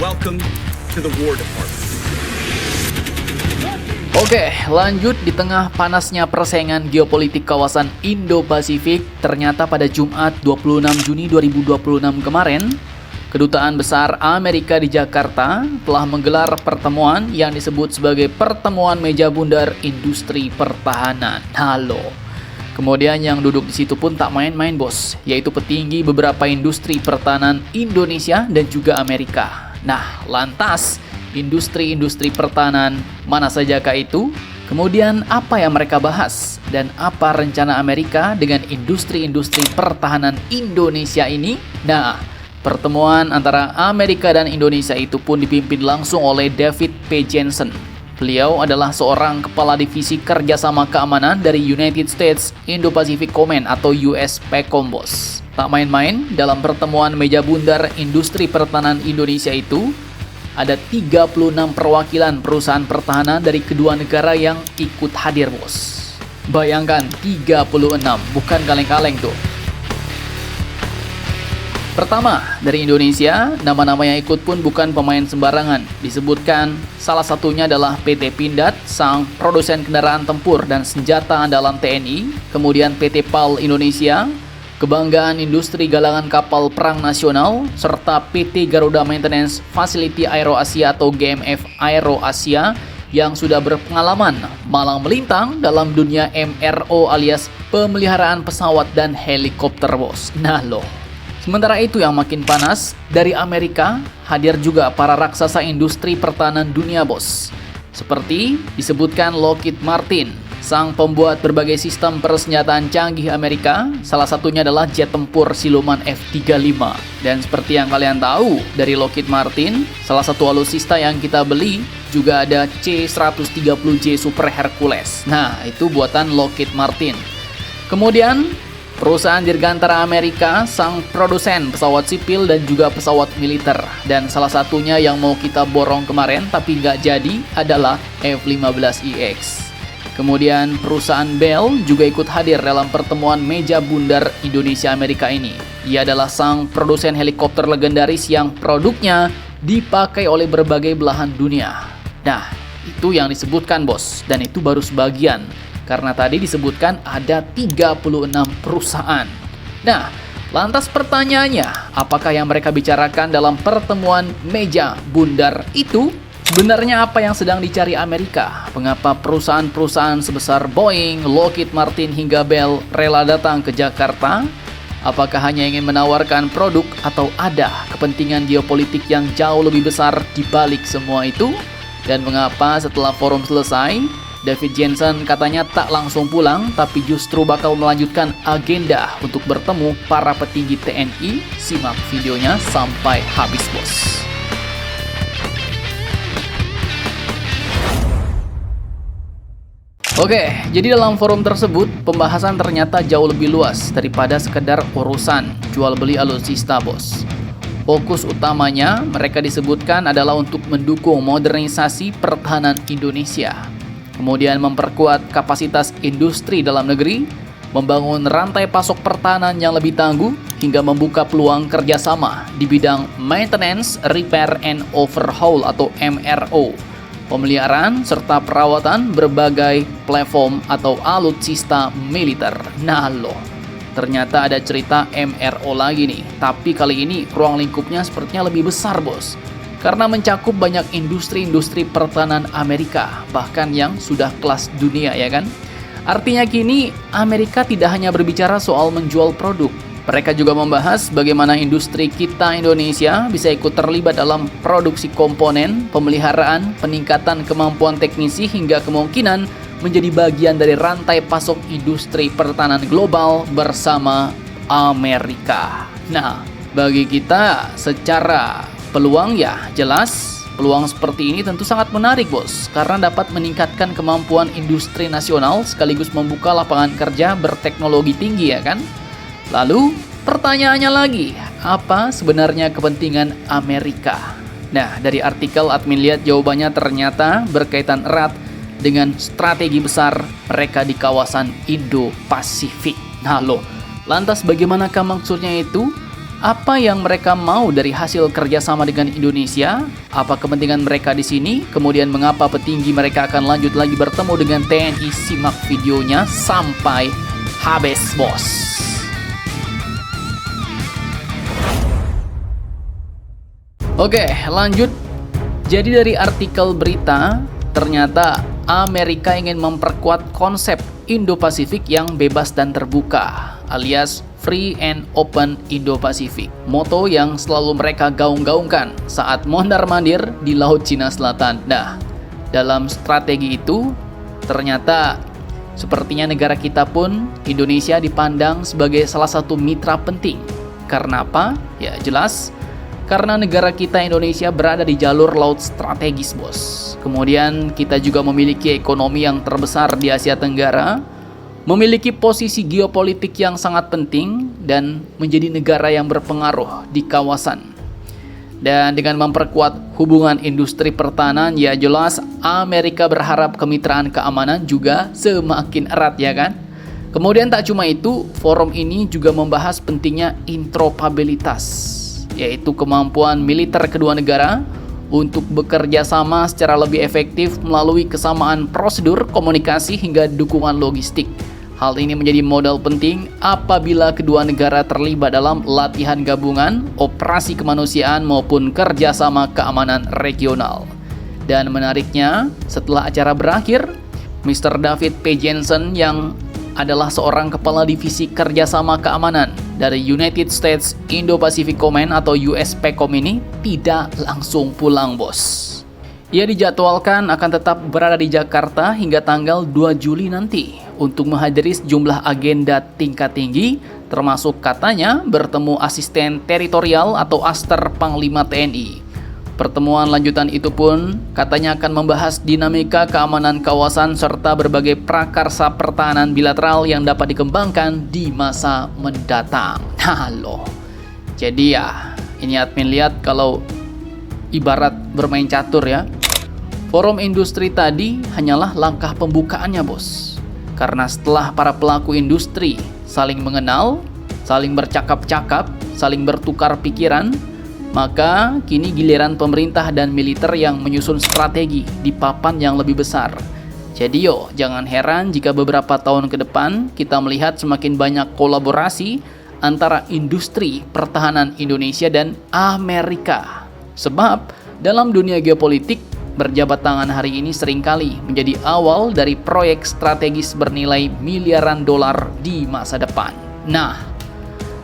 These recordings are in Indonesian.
welcome to the War Department. Oke, lanjut di tengah panasnya persaingan geopolitik kawasan Indo-Pasifik, ternyata pada Jumat 26 Juni 2026 kemarin, Kedutaan Besar Amerika di Jakarta telah menggelar pertemuan yang disebut sebagai Pertemuan Meja Bundar Industri Pertahanan. Halo. Kemudian yang duduk di situ pun tak main-main bos, yaitu petinggi beberapa industri pertahanan Indonesia dan juga Amerika. Nah, lantas industri-industri pertahanan mana sajakah itu? Kemudian apa yang mereka bahas? Dan apa rencana Amerika dengan industri-industri pertahanan Indonesia ini? Nah, pertemuan antara Amerika dan Indonesia itu pun dipimpin langsung oleh David P. Jensen. Beliau adalah seorang kepala divisi kerjasama keamanan dari United States Indo-Pacific Command atau USPACOM bos. Tak main-main, dalam pertemuan meja bundar industri pertahanan Indonesia itu, ada 36 perwakilan perusahaan pertahanan dari kedua negara yang ikut hadir bos. Bayangkan 36, bukan kaleng-kaleng tuh. Pertama, dari Indonesia, nama-nama yang ikut pun bukan pemain sembarangan. Disebutkan salah satunya adalah PT Pindad, sang produsen kendaraan tempur dan senjata andalan TNI. Kemudian PT PAL Indonesia, Kebanggaan Industri Galangan Kapal Perang Nasional, serta PT Garuda Maintenance Facility Aero Asia atau GMF Aero Asia yang sudah berpengalaman malang melintang dalam dunia MRO alias pemeliharaan pesawat dan helikopter bos. Nah loh. Sementara itu yang makin panas, dari Amerika hadir juga para raksasa industri pertahanan dunia bos. Seperti disebutkan Lockheed Martin, sang pembuat berbagai sistem persenjataan canggih Amerika, salah satunya adalah jet tempur siluman F-35. Dan seperti yang kalian tahu, dari Lockheed Martin, salah satu alutsista yang kita beli juga ada C-130J Super Hercules. Nah, itu buatan Lockheed Martin. Kemudian perusahaan dirgantara Amerika, sang produsen pesawat sipil dan juga pesawat militer. Dan salah satunya yang mau kita borong kemarin tapi nggak jadi adalah F-15EX. Kemudian perusahaan Bell juga ikut hadir dalam pertemuan meja bundar Indonesia-Amerika ini. Ia adalah sang produsen helikopter legendaris yang produknya dipakai oleh berbagai belahan dunia. Nah, itu yang disebutkan bos, dan itu baru sebagian. Karena tadi disebutkan ada 36 perusahaan. Nah, lantas pertanyaannya, apakah yang mereka bicarakan dalam pertemuan meja bundar itu? Sebenarnya apa yang sedang dicari Amerika? Mengapa perusahaan-perusahaan sebesar Boeing, Lockheed Martin hingga Bell rela datang ke Jakarta? Apakah hanya ingin menawarkan produk atau ada kepentingan geopolitik yang jauh lebih besar di balik semua itu? Dan mengapa setelah forum selesai, David Jensen katanya tak langsung pulang, tapi justru bakal melanjutkan agenda untuk bertemu para petinggi TNI? Simak videonya sampai habis bos. Oke, jadi dalam forum tersebut, pembahasan ternyata jauh lebih luas daripada sekedar urusan jual beli alutsista bos. Fokus utamanya mereka disebutkan adalah untuk mendukung modernisasi pertahanan Indonesia. Kemudian memperkuat kapasitas industri dalam negeri, membangun rantai pasok pertahanan yang lebih tangguh, hingga membuka peluang kerjasama di bidang maintenance, repair, and overhaul atau MRO, pemeliharaan, serta perawatan berbagai platform atau alutsista militer. Nah loh, ternyata ada cerita MRO lagi nih, tapi kali ini ruang lingkupnya sepertinya lebih besar bos. Karena mencakup banyak industri-industri pertahanan Amerika, bahkan yang sudah kelas dunia ya kan. Artinya kini Amerika tidak hanya berbicara soal menjual produk. Mereka juga membahas bagaimana industri kita Indonesia bisa ikut terlibat dalam produksi komponen, pemeliharaan, peningkatan kemampuan teknisi hingga kemungkinan menjadi bagian dari rantai pasok industri pertahanan global bersama Amerika. Nah, bagi kita secara peluang ya jelas, peluang seperti ini tentu sangat menarik bos, karena dapat meningkatkan kemampuan industri nasional sekaligus membuka lapangan kerja berteknologi tinggi ya kan. Lalu pertanyaannya lagi, apa sebenarnya kepentingan Amerika? Nah, dari artikel admin lihat jawabannya ternyata berkaitan erat dengan strategi besar mereka di kawasan Indo-Pasifik. Nah loh, lantas bagaimanakah maksudnya itu? Apa yang mereka mau dari hasil kerjasama dengan Indonesia? Apa kepentingan mereka di sini? Kemudian mengapa petinggi mereka akan lanjut lagi bertemu dengan TNI? Simak videonya sampai habis, bos. Oke, lanjut. Jadi dari artikel berita, ternyata Amerika ingin memperkuat konsep Indo-Pasifik yang bebas dan terbuka, alias Free and Open Indo-Pasifik. Moto yang selalu mereka gaung-gaungkan saat mondar-mandir di Laut Cina Selatan. Nah, dalam strategi itu, ternyata sepertinya negara kita pun, Indonesia, dipandang sebagai salah satu mitra penting. Karena apa? Ya jelas, karena negara kita Indonesia berada di jalur laut strategis, bos. Kemudian kita juga memiliki ekonomi yang terbesar di Asia Tenggara, memiliki posisi geopolitik yang sangat penting, dan menjadi negara yang berpengaruh di kawasan. Dan dengan memperkuat hubungan industri pertahanan, ya jelas Amerika berharap kemitraan keamanan juga semakin erat, ya kan? Kemudian tak cuma itu, forum ini juga membahas pentingnya interoperabilitas, yaitu kemampuan militer kedua negara untuk bekerja sama secara lebih efektif melalui kesamaan prosedur, komunikasi, hingga dukungan logistik. Hal ini menjadi modal penting apabila kedua negara terlibat dalam latihan gabungan, operasi kemanusiaan, maupun kerjasama keamanan regional. Dan menariknya, setelah acara berakhir, Mr. David P. Jensen yang adalah seorang kepala divisi kerjasama keamanan dari United States Indo-Pacific Command atau USPCOM ini tidak langsung pulang, bos. Ia dijadwalkan akan tetap berada di Jakarta hingga tanggal 2 Juli nanti untuk menghadiri sejumlah agenda tingkat tinggi, termasuk katanya bertemu asisten teritorial atau Aster Panglima TNI. Pertemuan lanjutan itu pun katanya akan membahas dinamika keamanan kawasan serta berbagai prakarsa pertahanan bilateral yang dapat dikembangkan di masa mendatang. Nah loh, jadi ya ini admin lihat kalau ibarat bermain catur ya. Forum industri tadi hanyalah langkah pembukaannya, bos. Karena setelah para pelaku industri saling mengenal, saling bercakap-cakap, saling bertukar pikiran, maka kini giliran pemerintah dan militer yang menyusun strategi di papan yang lebih besar. Jadi jangan heran jika beberapa tahun ke depan kita melihat semakin banyak kolaborasi antara industri pertahanan Indonesia dan Amerika. Sebab dalam dunia geopolitik, berjabat tangan hari ini seringkali menjadi awal dari proyek strategis bernilai miliaran dolar di masa depan. Nah,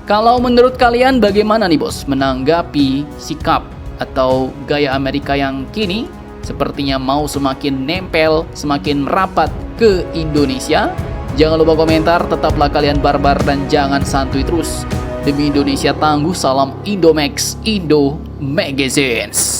kalau menurut kalian bagaimana nih, bos, menanggapi sikap atau gaya Amerika yang kini sepertinya mau semakin nempel, semakin merapat ke Indonesia? Jangan lupa komentar, tetaplah kalian barbar dan jangan santuy terus. Demi Indonesia tangguh, salam Indomax, Indo Magazines.